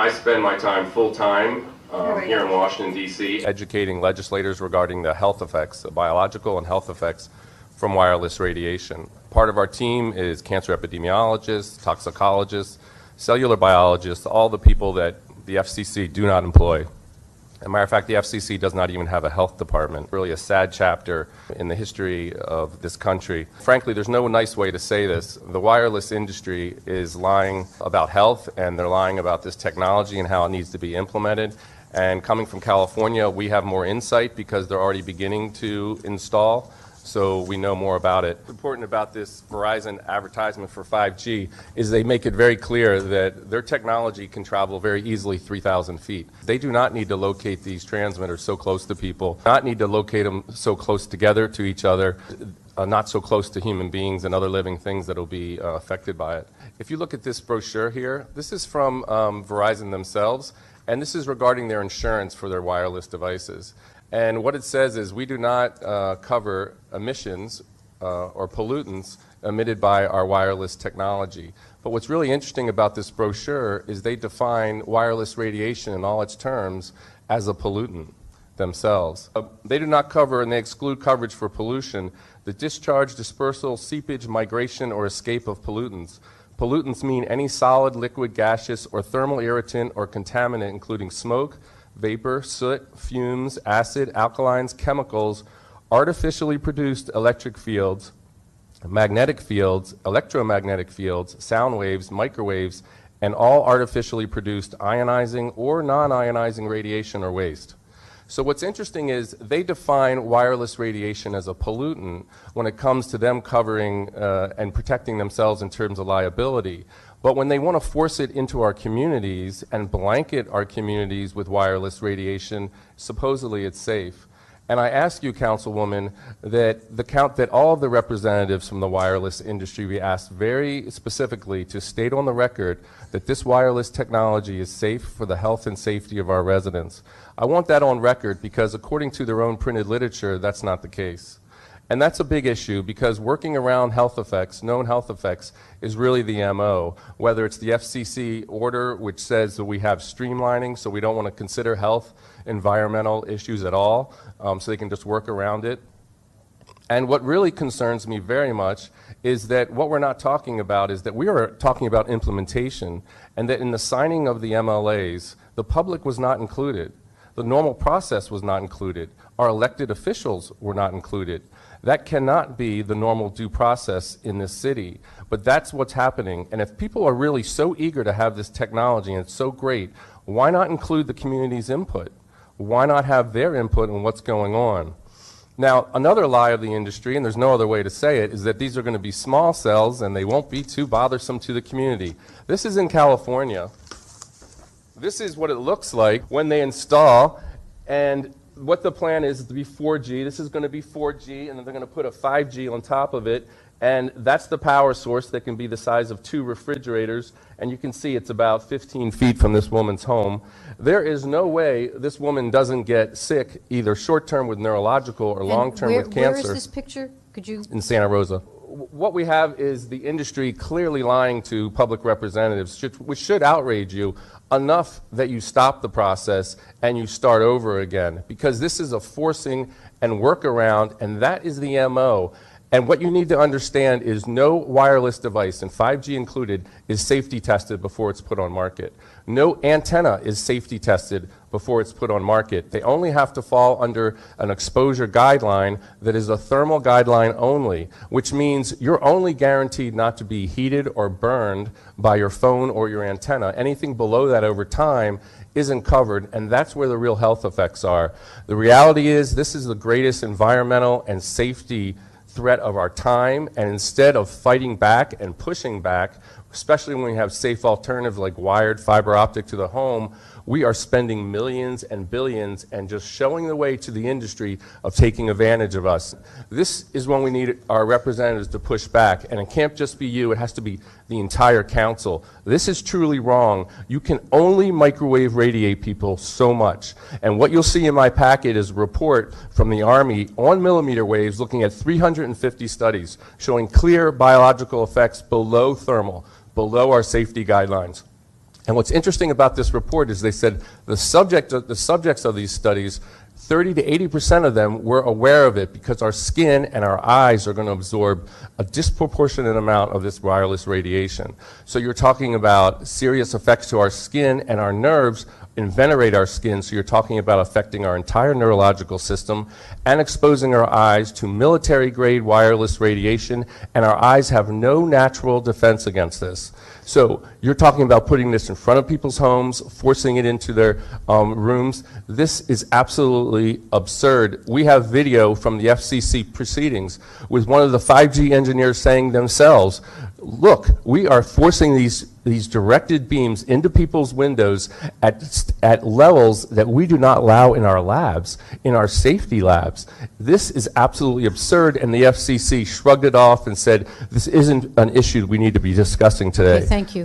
I spend my time full-time here in Washington, D.C. educating legislators regarding the health effects, the biological and health effects from wireless radiation. Part of our team is cancer epidemiologists, toxicologists, cellular biologists, all the people that the FCC do not employ. As a matter of fact, the FCC does not even have a health department. Really a sad chapter in the history of this country. Frankly, there's no nice way to say this. The wireless industry is lying about health, and they're lying about this technology and how it needs to be implemented. And coming from California, we have more insight because they're already beginning to install, so we know more about it. What's important about this Verizon advertisement for 5G is they make it very clear that their technology can travel very easily 3,000 feet. They do not need to locate these transmitters so close to people, not need to locate them so close together to each other, not so close to human beings and other living things that will be affected by it. If you look at this brochure here, this is from Verizon themselves, and this is regarding their insurance for their wireless devices. And what it says is we do not cover emissions or pollutants emitted by our wireless technology. But what's really interesting about this brochure is they define wireless radiation in all its terms as a pollutant themselves. They do not cover, and they exclude coverage for pollution, the discharge, dispersal, seepage, migration, or escape of pollutants. Pollutants mean any solid, liquid, gaseous, or thermal irritant or contaminant, including smoke, vapor, soot, fumes, acid, alkalines, chemicals, artificially produced electric fields, magnetic fields, electromagnetic fields, sound waves, microwaves, and all artificially produced ionizing or non-ionizing radiation or waste. So what's interesting is they define wireless radiation as a pollutant when it comes to them covering and protecting themselves in terms of liability. But when they want to force it into our communities and blanket our communities with wireless radiation, supposedly it's safe. And I ask you, Councilwoman, that all of the representatives from the wireless industry be asked very specifically to state on the record that this wireless technology is safe for the health and safety of our residents. I want that on record because according to their own printed literature, that's not the case. And that's a big issue because working around health effects, known health effects, is really the MO. Whether it's the FCC order, which says that we have streamlining, so we don't want to consider health, environmental issues at all, so they can just work around it. And what really concerns me very much is that what we're not talking about is that we are talking about implementation, and that in the signing of the MLAs, the public was not included. The normal process was not included. Our elected officials were not included. That cannot be the normal due process in this city, but that's what's happening. And if people are really so eager to have this technology and it's so great, why not include the community's input? Why not have their input on what's going on? Now, another lie of the industry, and there's no other way to say it, is that these are going to be small cells and they won't be too bothersome to the community. This is in California. This is what it looks like when they install, and what the plan is to be 4G. This is going to be 4G, and then they're going to put a 5G on top of it, and that's the power source that can be the size of 2 refrigerators, and you can see it's about 15 feet from this woman's home. There is no way this woman doesn't get sick, either short-term with neurological or long-term with cancer. Where is this picture? Could you? In Santa Rosa. What we have is the industry clearly lying to public representatives, which should outrage you enough that you stop the process and you start over again, because this is a forcing and workaround, and that is the MO. And what you need to understand is no wireless device, and 5G included, is safety tested before it's put on market. No antenna is safety tested before it's put on market. They only have to fall under an exposure guideline that is a thermal guideline only, which means you're only guaranteed not to be heated or burned by your phone or your antenna. Anything below that over time isn't covered, and that's where the real health effects are. The reality is this is the greatest environmental and safety threat of our time, and instead of fighting back and pushing back, especially when we have safe alternatives like wired fiber optic to the home, we are spending millions and billions and just showing the way to the industry of taking advantage of us. This is when we need our representatives to push back, and it can't just be you, it has to be the entire council. This is truly wrong. You can only microwave radiate people so much. And what you'll see in my packet is a report from the Army on millimeter waves looking at 350 studies showing clear biological effects below thermal, below our safety guidelines. And what's interesting about this report is they said the subjects of these studies, 30 to 80% of them were aware of it because our skin and our eyes are going to absorb a disproportionate amount of this wireless radiation. So you're talking about serious effects to our skin and our nerves and venerate our skin, so you're talking about affecting our entire neurological system and exposing our eyes to military-grade wireless radiation, and our eyes have no natural defense against this. So you're talking about putting this in front of people's homes, forcing it into their rooms. This is absolutely absurd. We have video from the FCC proceedings with one of the 5G engineers saying themselves, look, we are forcing these directed beams into people's windows at levels that we do not allow in our labs, in our safety labs. This is absolutely absurd, and the FCC shrugged it off and said, this isn't an issue we need to be discussing today. Okay, thank you.